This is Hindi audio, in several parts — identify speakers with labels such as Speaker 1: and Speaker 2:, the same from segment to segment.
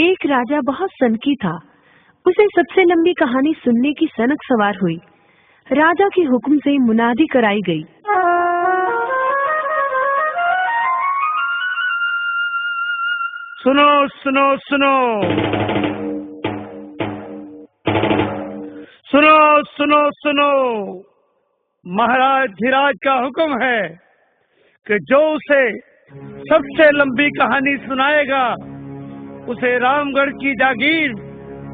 Speaker 1: एक राजा बहुत सनकी था। उसे सबसे लंबी कहानी सुनने की सनक सवार हुई। राजा के हुक्म से मुनादी कराई गई।
Speaker 2: सुनो सुनो सुनो, सुनो सुनो सुनो, महाराज धीराज का हुक्म है कि जो उसे सबसे लंबी कहानी सुनाएगा उसे रामगढ़ की जागीर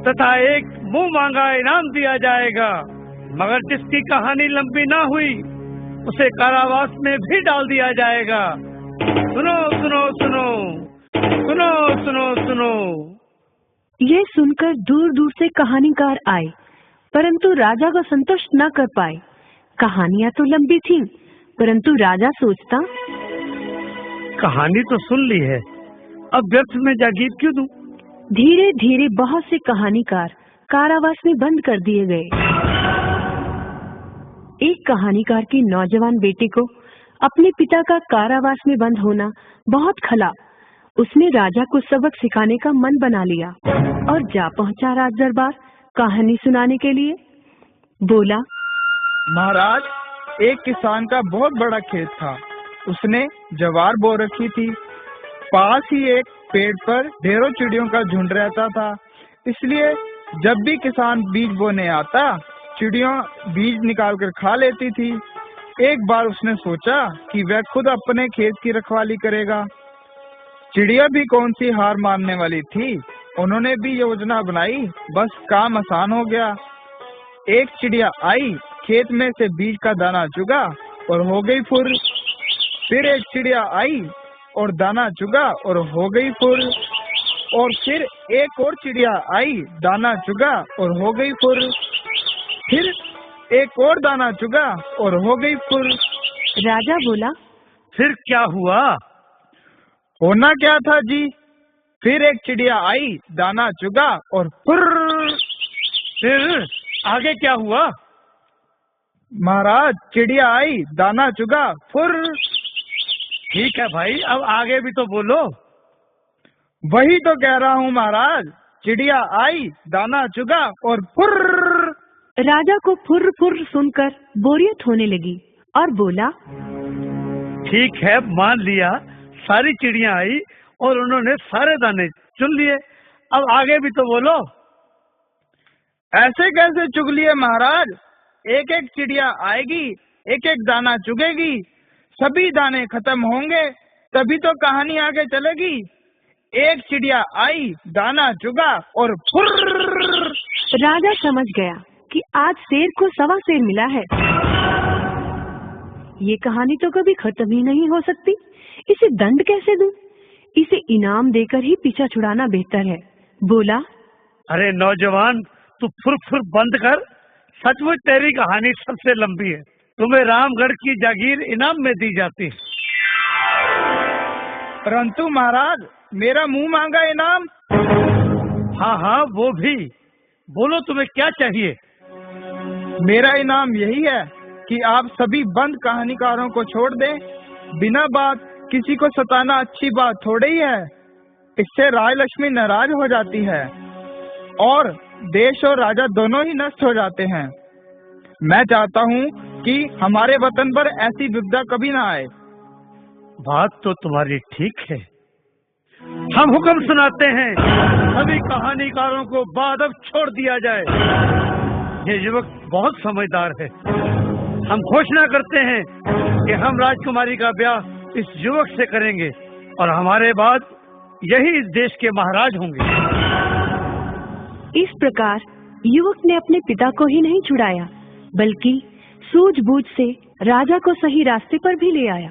Speaker 2: तथा एक मुंह मांगा इनाम दिया जाएगा, मगर जिसकी कहानी लंबी ना हुई उसे कारावास में भी डाल दिया जाएगा। सुनो सुनो सुनो, सुनो सुनो सुनो।
Speaker 1: यह सुनकर दूर दूर से कहानीकार आए, परंतु राजा को संतुष्ट न कर पाए। कहानियां तो लंबी थीं, परंतु राजा सोचता,
Speaker 2: कहानी तो सुन ली है, अब व्यर्थ में जागीर क्यों दूं?
Speaker 1: धीरे धीरे बहुत से कहानीकार कारावास में बंद कर दिए गए। एक कहानीकार के नौजवान बेटे को अपने पिता का कारावास में बंद होना बहुत खला। उसने राजा को सबक सिखाने का मन बना लिया और जा पहुंचा राज दरबार कहानी सुनाने के लिए। बोला,
Speaker 3: महाराज, एक किसान का बहुत बड़ा खेत था। उसने ज्वार बो रखी थी। पास ही एक पेड़ पर ढेरों चिड़ियों का झुंड रहता था। इसलिए जब भी किसान बीज बोने आता, चिड़ियों बीज निकालकर खा लेती थी। एक बार उसने सोचा कि वह खुद अपने खेत की रखवाली करेगा। चिड़िया भी कौन सी हार मानने वाली थी। उन्होंने भी योजना बनाई, बस काम आसान हो गया। एक चिड़िया आई, खेत में से बीज का दाना चुगा और हो गई फुर। फिर एक चिड़िया आई और दाना चुगा और हो गई फुर। और फिर एक और चिड़िया आई, दाना चुगा और हो गई फुर। फिर एक और दाना चुगा और हो गई फुर।
Speaker 1: राजा बोला,
Speaker 2: फिर क्या हुआ?
Speaker 3: होना क्या था जी? फिर एक चिड़िया आई, दाना चुगा और फुर।
Speaker 2: फिर आगे क्या हुआ?
Speaker 3: महाराज, चिड़िया आई, दाना चुगा, फुर।
Speaker 2: ठीक है भाई, अब आगे भी तो बोलो।
Speaker 3: वही तो कह रहा हूँ महाराज, चिड़िया आई, दाना चुगा और फुर।
Speaker 1: राजा को फुर फुर सुनकर बोरियत होने लगी और बोला,
Speaker 2: ठीक है, मान लिया, सारी चिड़िया आई और उन्होंने सारे दाने चुन लिए। अब आगे भी तो बोलो।
Speaker 3: ऐसे कैसे चुग लिए महाराज? एक एक चिड़िया आएगी, एक एक दाना चुगेगी, सभी दाने खत्म होंगे, तभी तो कहानी आगे चलेगी। एक चिड़िया आई, दाना चुगा और फुर।
Speaker 1: राजा समझ गया कि आज शेर को सवा शेर मिला है। ये कहानी तो कभी खत्म ही नहीं हो सकती। इसे दंड कैसे दूं? इसे इनाम देकर ही पीछा छुड़ाना बेहतर है। बोला,
Speaker 2: अरे नौजवान, तू फुर फुर बंद कर। सचमुच तेरी कहानी सबसे लंबी है। तुम्हें रामगढ़ की जागीर इनाम में दी जाती है।
Speaker 3: परंतु महाराज, मेरा मुंह मांगा इनाम।
Speaker 2: हाँ हाँ, वो भी बोलो, तुम्हें क्या चाहिए?
Speaker 3: मेरा इनाम यही है कि आप सभी बंद कहानीकारों को छोड़ दें। बिना बात किसी को सताना अच्छी बात थोड़ी ही है। इससे राजलक्ष्मी नाराज हो जाती है और देश और राजा दोनों ही नष्ट हो जाते हैं। मैं चाहता हूँ कि हमारे वतन पर ऐसी विपदा कभी ना आए।
Speaker 2: बात तो तुम्हारी ठीक है। हम हुक्म सुनाते हैं, सभी कहानीकारों को बादब छोड़ दिया जाए। ये युवक बहुत समझदार है। हम घोषणा करते हैं कि हम राजकुमारी का ब्याह इस युवक से करेंगे और हमारे बाद यही इस देश के महाराज होंगे।
Speaker 1: इस प्रकार युवक ने अपने पिता को ही नहीं छुड़ाया, बल्कि सूझबूझ से राजा को सही रास्ते पर भी ले आया।